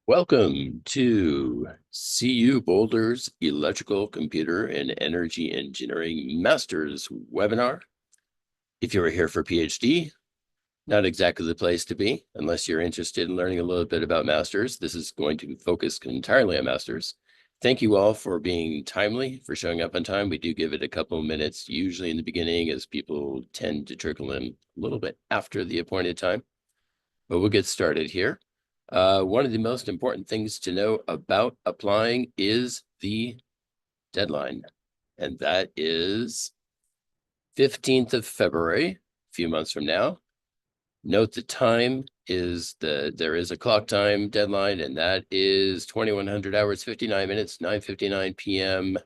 Welcome to CU Boulder's Electrical, Computer, and Energy Engineering Master's Webinar. If you are here for PhD, not exactly the place to be unless you're interested in learning a little bit about Masters. This is going to focus entirely on Masters. Thank you all for being timely, for showing up on time. We do give it a couple of minutes, usually in the beginning, as people tend to trickle in a little bit after the appointed time. But we'll get started here. One of the most important things to know about applying is the deadline, and that is 15th of February, a few months from now. Note the time is there is a clock time deadline, and that is 2100 hours, 59 minutes, 9:59 p.m.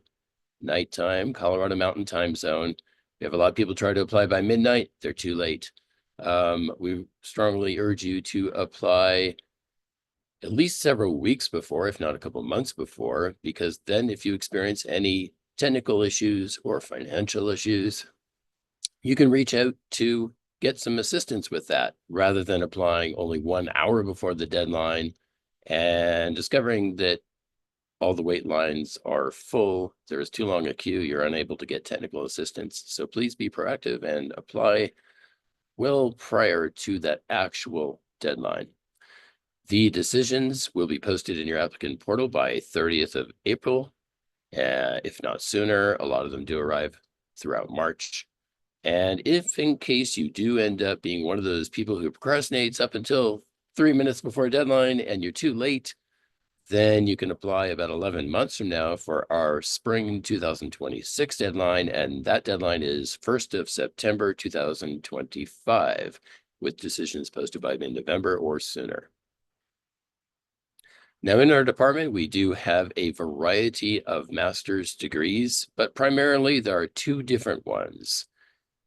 nighttime, Colorado Mountain Time Zone. We have a lot of people try to apply by midnight. They're too late. We strongly urge you to apply at least several weeks before, if not a couple months before, because then if you experience any technical issues or financial issues, you can reach out to get some assistance with that rather than applying only 1 hour before the deadline and discovering that all the wait lines are full. There is too long a queue. You're unable to get technical assistance. So please be proactive and apply well prior to that actual deadline. The decisions will be posted in your applicant portal by 30th of April, if not sooner. A lot of them do arrive throughout March. And if in case you do end up being one of those people who procrastinates up until 3 minutes before a deadline and you're too late, then you can apply about 11 months from now for our spring 2026 deadline. And that deadline is 1st of September 2025, with decisions posted by mid-November or sooner. Now, in our department, we do have a variety of master's degrees, but primarily there are two different ones.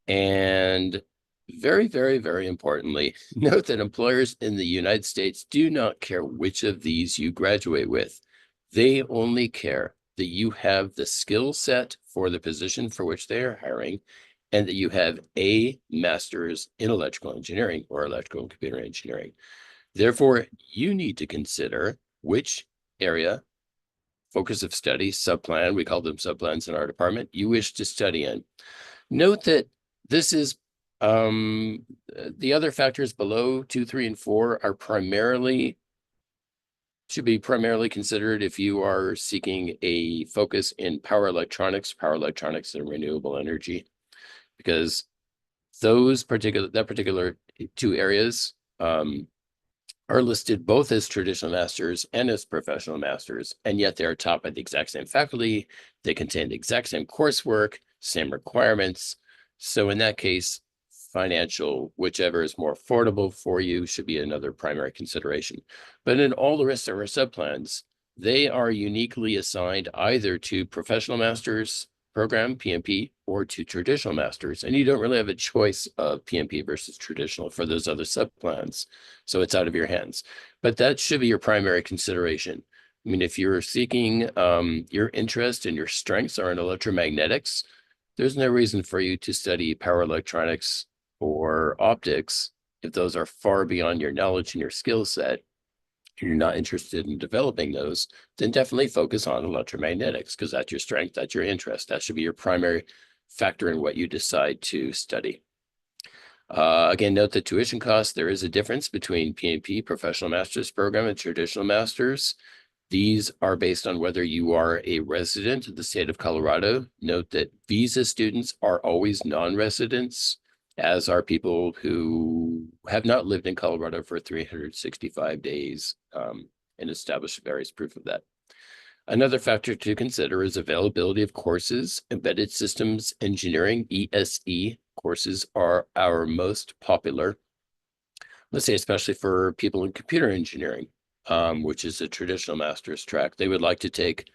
And very, very, very importantly, note that employers in the United States do not care which of these you graduate with. They only care that you have the skill set for the position for which they are hiring and that you have a master's in electrical engineering or electrical and computer engineering. Therefore, you need to consider which area, focus of study, subplan, we call them subplans in our department, you wish to study in. Note that this is the other factors below 2, 3, and 4 are should be primarily considered if you are seeking a focus in power electronics and renewable energy, because that particular two areas are listed both as traditional masters and as professional masters, and yet they are taught by the exact same faculty. They contain the exact same coursework, same requirements. So in that case, financial, whichever is more affordable for you, should be another primary consideration. But in all the rest of our subplans, they are uniquely assigned either to professional masters program, PMP, or to traditional masters. And you don't really have a choice of PMP versus traditional for those other subplans. So it's out of your hands. But that should be your primary consideration. I mean, if you're seeking your interest and your strengths are in electromagnetics, there's no reason for you to study power electronics or optics if those are far beyond your knowledge and your skill set. If you're not interested in developing those, then definitely focus on electromagnetics, because that's your strength, that's your interest. That should be your primary factor in what you decide to study. Again, note the tuition costs. There is a difference between PMP, professional master's program, and traditional masters. These are based on whether you are a resident of the state of Colorado. Note that visa students are always non-residents, as are people who have not lived in Colorado for 365 days and established various proof of that. Another factor to consider is availability of courses. Embedded Systems Engineering, ESE, courses are our most popular, let's say especially for people in computer engineering, which is a traditional master's track. They would like to take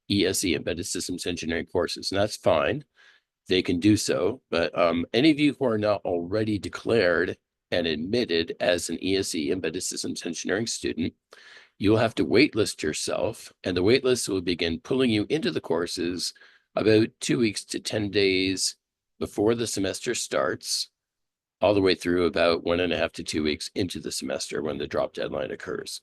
ESE, Embedded Systems Engineering courses, and that's fine. They can do so, but any of you who are not already declared and admitted as an ESE, Embedded Systems Engineering student, you'll have to waitlist yourself, and the waitlist will begin pulling you into the courses about 2 weeks to 10 days before the semester starts, all the way through about 1.5 to 2 weeks into the semester when the drop deadline occurs.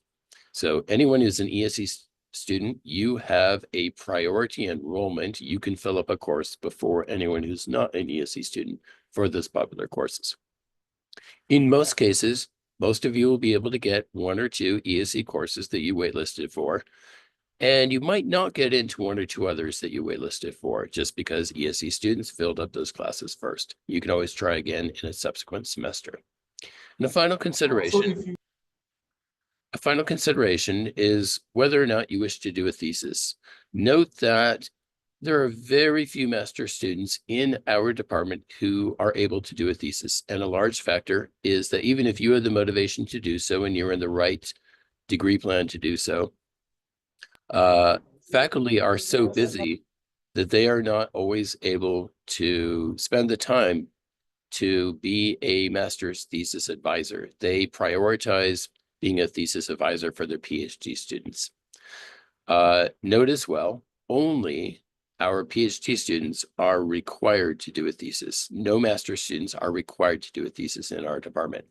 So anyone who's an ESE student, you have a priority enrollment. You can fill up a course before anyone who's not an ESE student for those popular courses. In most cases, most of you will be able to get 1 or 2 ESE courses that you waitlisted for, and you might not get into 1 or 2 others that you waitlisted for just because ESE students filled up those classes first. You can always try again in a subsequent semester. And a final consideration is whether or not you wish to do a thesis. Note that there are very few master's students in our department who are able to do a thesis. And a large factor is that even if you have the motivation to do so and you're in the right degree plan to do so, faculty are so busy that they are not always able to spend the time to be a master's thesis advisor. They prioritize being a thesis advisor for their PhD students. Note as well, only our PhD students are required to do a thesis. No master's students are required to do a thesis in our department.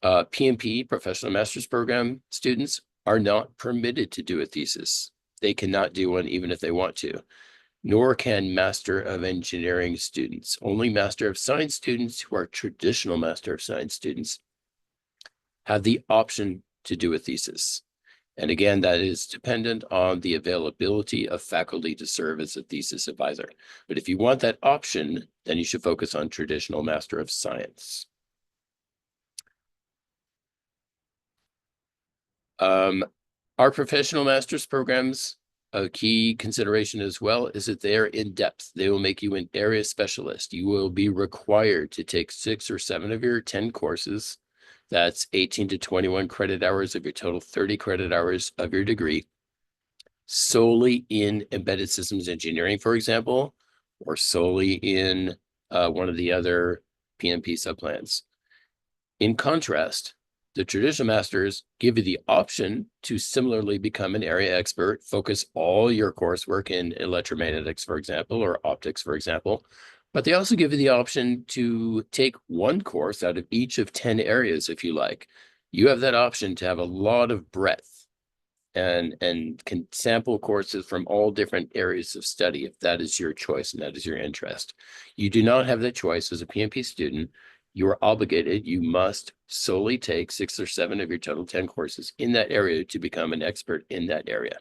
PMP, Professional Master's Program students, are not permitted to do a thesis. They cannot do one even if they want to, nor can Master of Engineering students. Only Master of Science students who are traditional Master of Science students have the option to do a thesis. And again, that is dependent on the availability of faculty to serve as a thesis advisor. But if you want that option, then you should focus on traditional Master of Science. Our professional master's programs, a key consideration as well is that they are in depth. They will make you an area specialist. You will be required to take 6 or 7 of your 10 courses. That's 18 to 21 credit hours of your total 30 credit hours of your degree, solely in embedded systems engineering, for example, or solely in one of the other PMP subplans. In contrast, the traditional masters give you the option to similarly become an area expert, focus all your coursework in electromagnetics, for example, or optics, for example. But they also give you the option to take 1 course out of each of 10 areas, if you like. You have that option to have a lot of breadth and can sample courses from all different areas of study if that is your choice and that is your interest. You do not have that choice as a PMP student. You are obligated, you must solely take 6 or 7 of your total 10 courses in that area to become an expert in that area.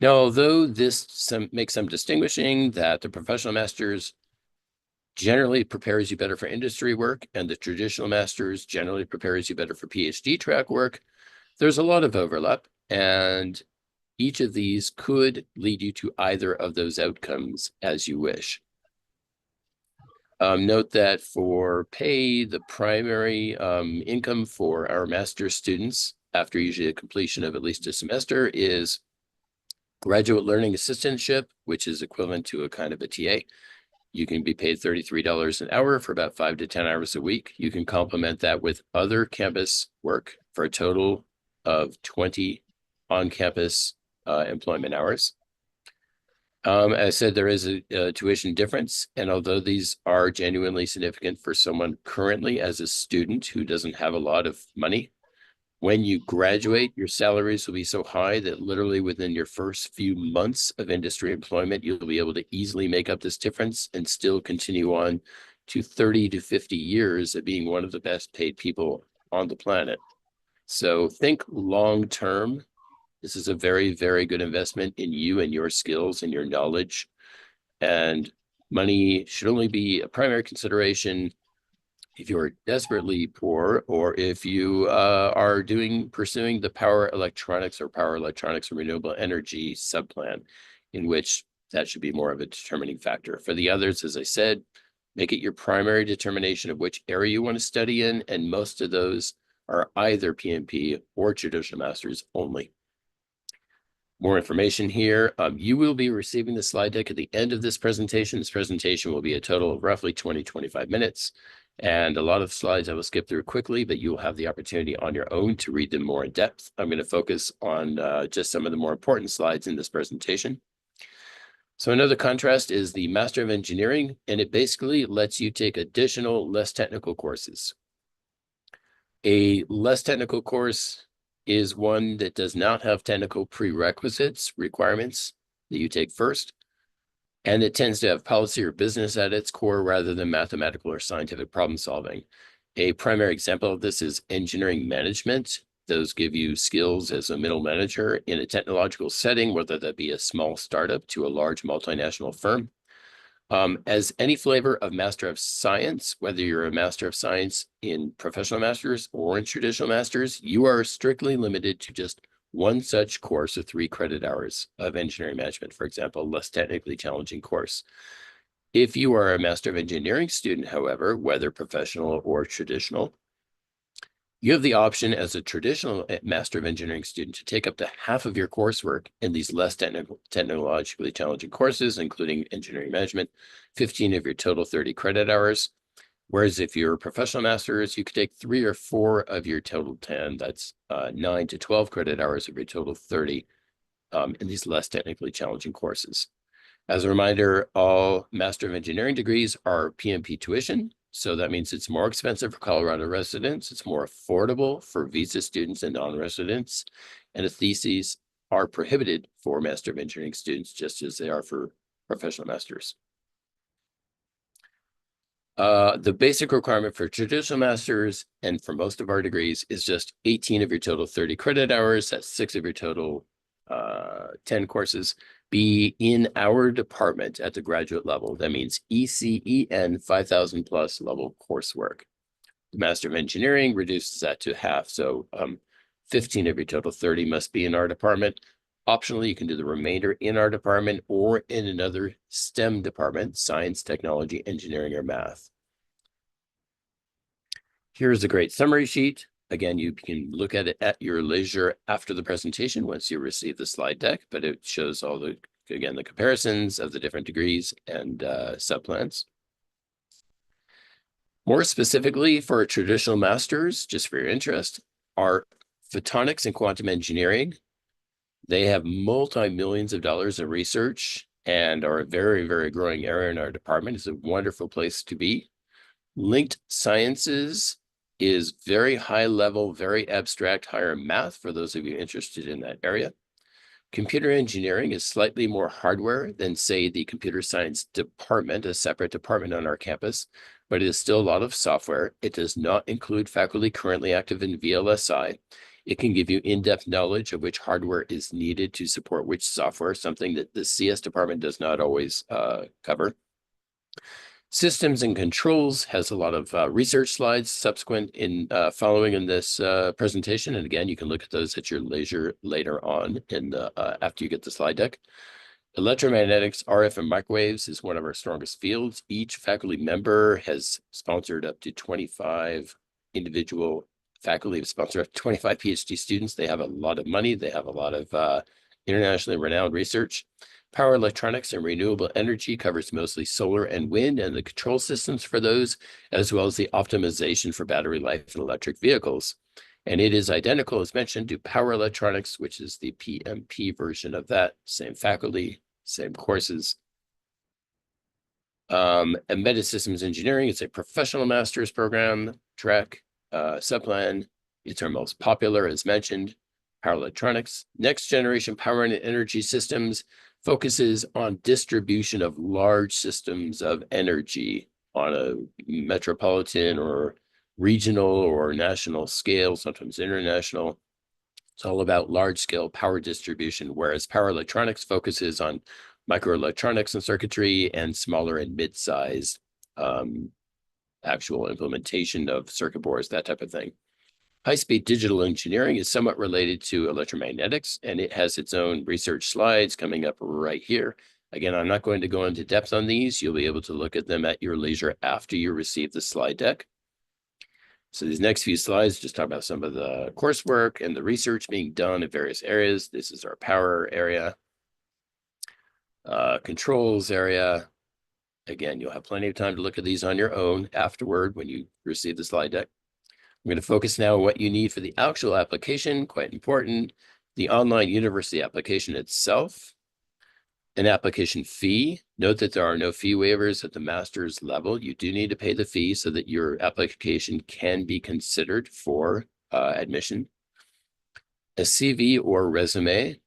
Now, although this makes some distinguishing that the professional masters generally prepares you better for industry work and the traditional masters generally prepares you better for PhD track work, there's a lot of overlap, and each of these could lead you to either of those outcomes as you wish. Note that for pay, the primary income for our master's students after usually a completion of at least a semester is graduate learning assistantship, which is equivalent to a kind of a TA. You can be paid $33 an hour for about 5 to 10 hours a week. You can complement that with other campus work for a total of 20 on-campus employment hours. As I said, there is a tuition difference, and although these are genuinely significant for someone currently as a student who doesn't have a lot of money, when you graduate, your salaries will be so high that literally within your first few months of industry employment, you'll be able to easily make up this difference and still continue on to 30 to 50 years of being one of the best paid people on the planet. So think long-term. This is a very, very good investment in you and your skills and your knowledge. And money should only be a primary consideration if you are desperately poor, or if you are pursuing the power electronics or renewable energy subplan, in which that should be more of a determining factor. For the others, as I said, make it your primary determination of which area you want to study in, and most of those are either PMP or traditional masters only. More information here. You will be receiving the slide deck at the end of this presentation. This presentation will be a total of roughly 20-25 minutes. And a lot of slides I will skip through quickly, but you will have the opportunity on your own to read them more in depth. I'm going to focus on just some of the more important slides in this presentation. So another contrast is the Master of Engineering, and it basically lets you take additional, less technical courses. A less technical course is one that does not have technical prerequisites requirements that you take first. And it tends to have policy or business at its core rather than mathematical or scientific problem solving. A primary example of this is engineering management. Those give you skills as a middle manager in a technological setting, whether that be a small startup to a large multinational firm. As any flavor of Master of Science, whether you're a Master of Science in professional masters or in traditional masters, you are strictly limited to just one such course of 3 credit hours of engineering management, for example, less technically challenging course. If you are a Master of Engineering student, however, whether professional or traditional, you have the option as a traditional Master of Engineering student to take up to half of your coursework in these less technologically challenging courses, including engineering management, 15 of your total 30 credit hours. Whereas if you're a professional masters, you could take 3 or 4 of your total 10, that's 9 to 12 credit hours of your total 30 in these less technically challenging courses. As a reminder, all Master of Engineering degrees are PMP tuition. So that means it's more expensive for Colorado residents. It's more affordable for visa students and non-residents. And the theses are prohibited for Master of Engineering students, just as they are for professional masters. The basic requirement for traditional masters and for most of our degrees is just 18 of your total 30 credit hours. That's 6 of your total 10 courses. Be in our department at the graduate level. That means ECEN 5,000 plus level coursework. The Master of Engineering reduces that to half. So 15 of your total 30 must be in our department. Optionally, you can do the remainder in our department or in another STEM department, science, technology, engineering, or math. Here's a great summary sheet. Again, you can look at it at your leisure after the presentation once you receive the slide deck, but it shows all the, again, the comparisons of the different degrees and subplans. More specifically for a traditional masters, just for your interest, are photonics and quantum engineering. They have multi-millions of dollars of research and are a very, very growing area in our department. It's a wonderful place to be. Linked sciences is very high level, very abstract, higher math for those of you interested in that area. Computer engineering is slightly more hardware than, say, the computer science department, a separate department on our campus, but it is still a lot of software. It does not include faculty currently active in VLSI. It can give you in-depth knowledge of which hardware is needed to support which software, something that the CS department does not always cover. Systems and controls has a lot of research slides subsequent in following in this presentation. And again, you can look at those at your leisure later on in the, after you get the slide deck. Electromagnetics, RF, and microwaves is one of our strongest fields. Each faculty member has sponsored up to 25 individual faculty have sponsored up to 25 PhD students. They have a lot of money. They have a lot of internationally renowned research. Power electronics and renewable energy covers mostly solar and wind and the control systems for those, as well as the optimization for battery life in electric vehicles. And it is identical, as mentioned, to power electronics, which is the PMP version of that. Same faculty, same courses. Embedded systems engineering is a professional master's program track, subplan. It's our most popular, as mentioned. Power electronics, next generation power and energy systems focuses on distribution of large systems of energy on a metropolitan or regional or national scale, sometimes international. It's all about large scale power distribution, whereas power electronics focuses on microelectronics and circuitry and smaller and mid-sized actual implementation of circuit boards, that type of thing. High-speed digital engineering is somewhat related to electromagnetics, and it has its own research slides coming up right here. Again, I'm not going to go into depth on these. You'll be able to look at them at your leisure after you receive the slide deck. So these next few slides just talk about some of the coursework and the research being done in various areas. This is our power area, controls area. Again, you'll have plenty of time to look at these on your own afterward when you receive the slide deck. I'm going to focus now on what you need for the actual application, quite important. The online university application itself, an application fee. Note that there are no fee waivers at the master's level. You do need to pay the fee so that your application can be considered for admission. a CV or resume,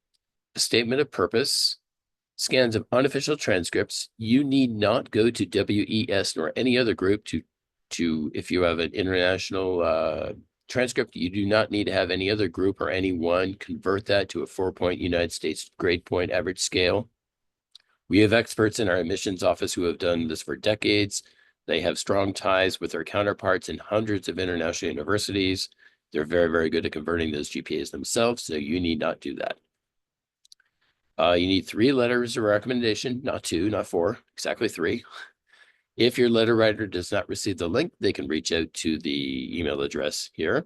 a statement of purpose, scans of unofficial transcripts. You need not go to WES nor any other group to if you have an international transcript, you do not need to have any other group or anyone convert that to a 4-point United States grade point average scale. We have experts in our admissions office who have done this for decades. They have strong ties with their counterparts in hundreds of international universities. They're very, very good at converting those GPAs themselves, so you need not do that. You need 3 letters of recommendation, not 2, not 4, exactly 3. If your letter writer does not receive the link, they can reach out to the email address here.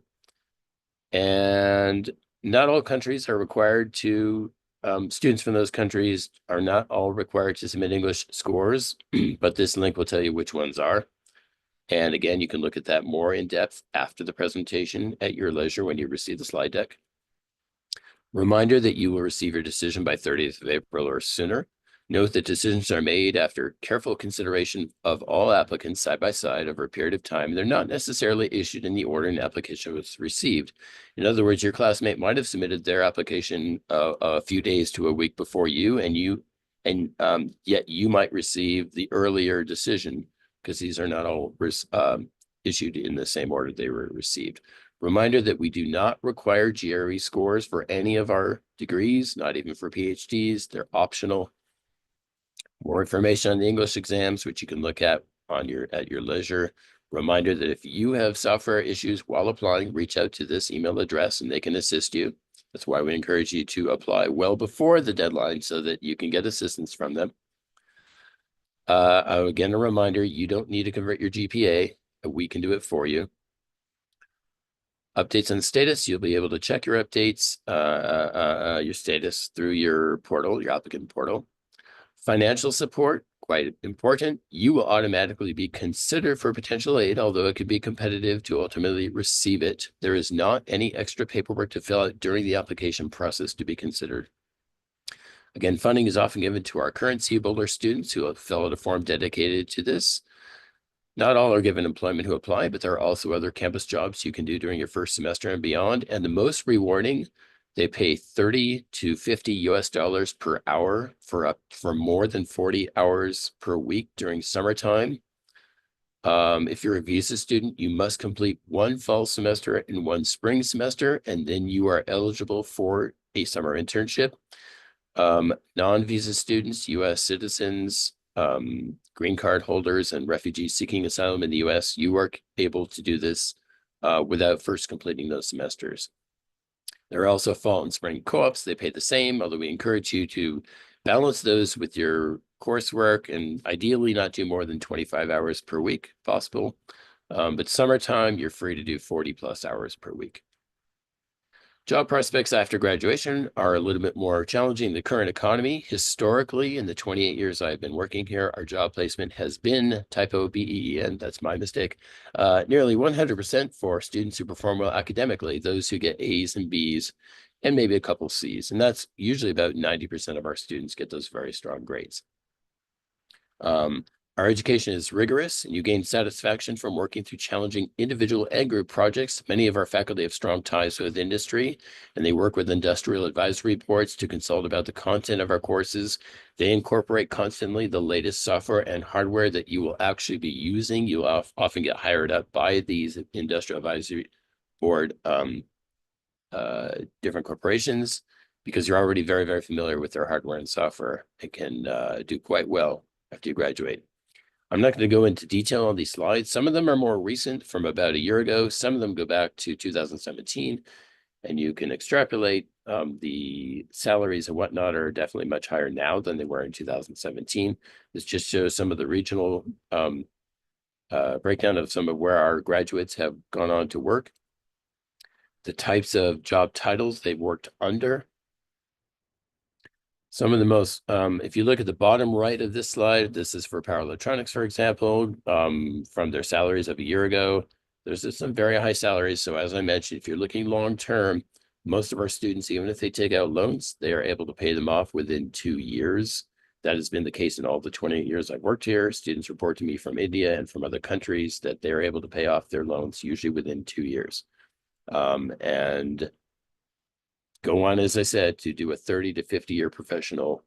And not all countries are required to, students from those countries are not all required to submit English scores, but this link will tell you which ones are. And again, you can look at that more in depth after the presentation at your leisure when you receive the slide deck. Reminder that you will receive your decision by 30th of April or sooner. Note that decisions are made after careful consideration of all applicants side by side over a period of time. They're not necessarily issued in the order an application was received. In other words, your classmate might have submitted their application a few days to a week before you, and yet you might receive the earlier decision because these are not all issued in the same order they were received. Reminder that we do not require GRE scores for any of our degrees, not even for PhDs. They're optional. More information on the English exams, which you can look at at your leisure. Reminder that if you have software issues while applying, reach out to this email address and they can assist you. That's why we encourage you to apply well before the deadline so that you can get assistance from them. Again, a reminder, you don't need to convert your GPA. We can do it for you. Updates on the status, you'll be able to check your updates, your status through your portal, your applicant portal. Financial support, quite important. You will automatically be considered for potential aid, although it could be competitive to ultimately receive it. There is not any extra paperwork to fill out during the application process to be considered. Again, funding is often given to our current CBOLR students who will fill out a form dedicated to this. Not all are given employment who apply, but there are also other campus jobs you can do during your first semester and beyond. And the most rewarding, they pay 30 to 50 US dollars per hour for more than 40 hours per week during summertime. If you're a visa student, you must complete 1 fall semester and 1 spring semester, and then you are eligible for a summer internship. Non-visa students, US citizens, green card holders, and refugees seeking asylum in the US, you are able to do this without first completing those semesters. There are also fall and spring co-ops. They pay the same, although we encourage you to balance those with your coursework and ideally not do more than 25 hours per week if possible. But summertime, you're free to do 40+ hours per week. Job prospects after graduation are a little bit more challenging in the current economy. Historically, in the 28 years I've been working here, our job placement has been, typo BEEN, that's my mistake, nearly 100% for students who perform well academically, those who get A's and B's, and maybe a couple C's. And that's usually about 90% of our students get those very strong grades. Our education is rigorous, and you gain satisfaction from working through challenging individual and group projects. Many of our faculty have strong ties with industry, and they work with industrial advisory boards to consult about the content of our courses. They incorporate constantly the latest software and hardware that you will actually be using. You will often get hired up by these industrial advisory board different corporations because you're already very, very familiar with their hardware and software. It can do quite well after you graduate. I'm not going to go into detail on these slides. Some of them are more recent from about a year ago. Some of them go back to 2017, and you can extrapolate. The salaries and whatnot are definitely much higher now than they were in 2017. This just shows some of the regional breakdown of some of where our graduates have gone on to work, the types of job titles they've worked under. Some of the most, if you look at the bottom right of this slide, this is for power electronics, for example, from their salaries of a year ago. There's some very high salaries. So as I mentioned, if you're looking long-term, most of our students, even if they take out loans, they are able to pay them off within 2 years. That has been the case in all the 28 years I've worked here. Students report to me from India and from other countries that they're able to pay off their loans usually within 2 years. And go on, as I said, to do a 30 to 50-year professional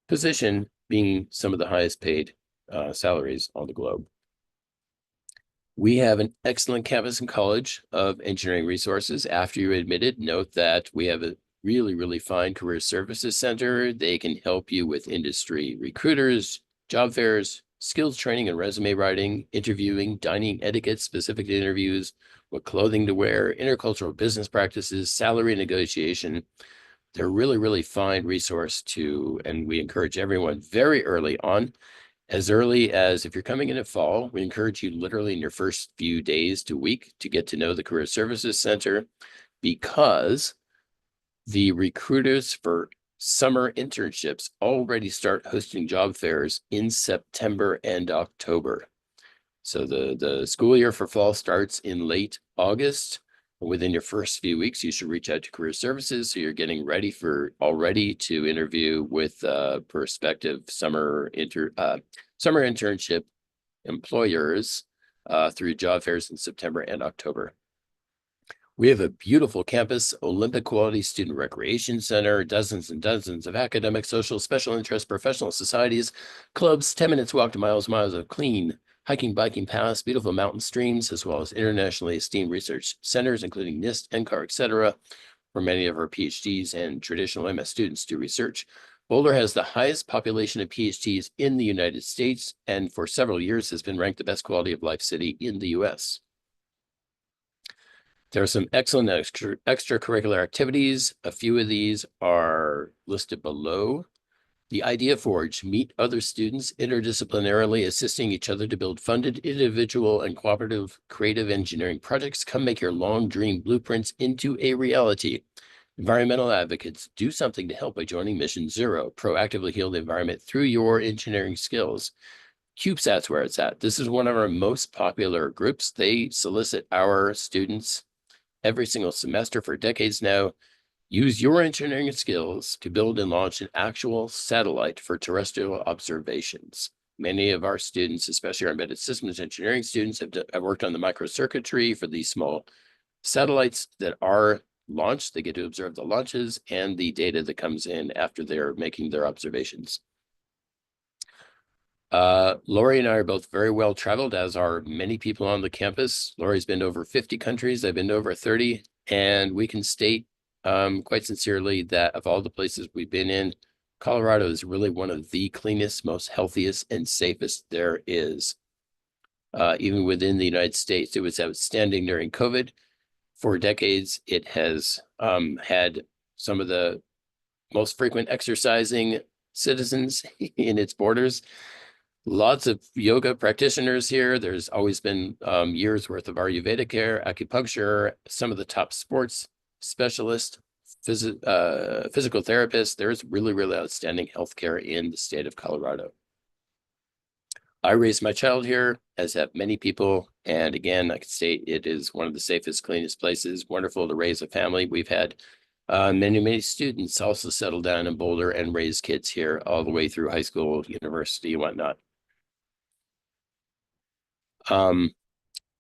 position, being some of the highest paid salaries on the globe. We have an excellent campus and college of engineering resources. After you're admitted, note that we have a really, really fine career services center. They can help you with industry recruiters, job fairs, skills training and resume writing, interviewing, dining etiquette specific to interviews, what clothing to wear, intercultural business practices, salary negotiation. They're really, really fine resource to, and we encourage everyone very early on, as early as if you're coming in at fall, we encourage you literally in your first few days to week to get to know the Career Services Center, because the recruiters for summer internships already start hosting job fairs in September and October. So the school year for fall starts in late August. Within your first few weeks, you should reach out to Career Services so you're getting ready for already to interview with prospective summer internship employers through job fairs in September and October. We have a beautiful campus, Olympic quality student recreation center, dozens and dozens of academic, social, special interest, professional societies, clubs, 10 minutes walk to miles of clean hiking, biking paths, beautiful mountain streams, as well as internationally esteemed research centers, including NIST, NCAR, etc., where many of our PhDs and traditional MS students do research. Boulder has the highest population of PhDs in the United States, and for several years has been ranked the best quality of life city in the US. There are some excellent extracurricular activities. A few of these are listed below. The Idea Forge, meet other students interdisciplinarily, assisting each other to build funded individual and cooperative creative engineering projects. Come make your long dream blueprints into a reality. Environmental advocates, do something to help by joining Mission Zero. Proactively heal the environment through your engineering skills. CubeSat's where it's at. This is one of our most popular groups. They solicit our students every single semester for decades now. Use your engineering skills to build and launch an actual satellite for terrestrial observations. Many of our students, especially our embedded systems engineering students, have worked on the microcircuitry for these small satellites that are launched. They get to observe the launches and the data that comes in after they're making their observations. Lori and I are both very well traveled, as are many people on the campus. Lori's been to over 50 countries. I've been to over 30, and we can state quite sincerely that of all the places we've been in, Colorado is really one of the cleanest, most healthiest, and safest there is. Even within the United States, it was outstanding during COVID. For decades, it has had some of the most frequent exercising citizens in its borders. Lots of yoga practitioners here. There's always been years worth of Ayurvedic care, acupuncture, some of the top sports specialists, physical therapists. There's really, really outstanding healthcare in the state of Colorado. I raised my child here, as have many people. And again, I can state it is one of the safest, cleanest places. Wonderful to raise a family. We've had many students also settle down in Boulder and raise kids here all the way through high school, university, and whatnot.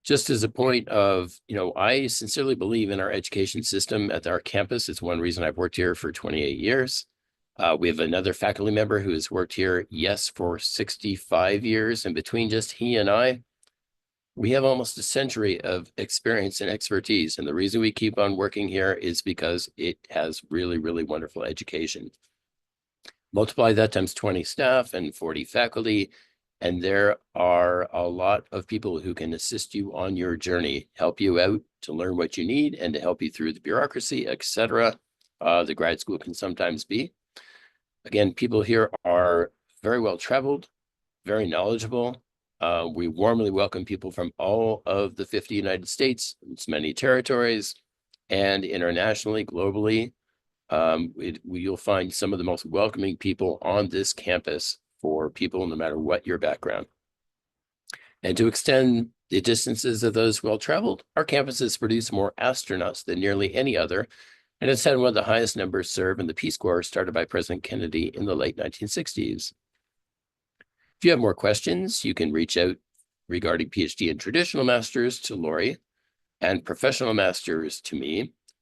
Just as a point of, I sincerely believe in our education system at our campus. It's one reason I've worked here for 28 years. We have another faculty member who has worked here, yes, for 65 years. And between just he and I, we have almost a century of experience and expertise. And the reason we keep on working here is because it has really, really wonderful education. Multiply that times 20 staff and 40 faculty, and there are a lot of people who can assist you on your journey, help you out to learn what you need and to help you through the bureaucracy, etc. The grad school can sometimes be. Again, people here are very well traveled, very knowledgeable. We warmly welcome people from all of the 50 United States, its many territories, and internationally, globally. You'll find some of the most welcoming people on this campus for people no matter what your background. And to extend the distances of those well-traveled, our campuses produce more astronauts than nearly any other, and it's had one of the highest numbers served in the Peace Corps started by President Kennedy in the late 1960s. If you have more questions, you can reach out regarding PhD and traditional masters to Lori and professional masters to me.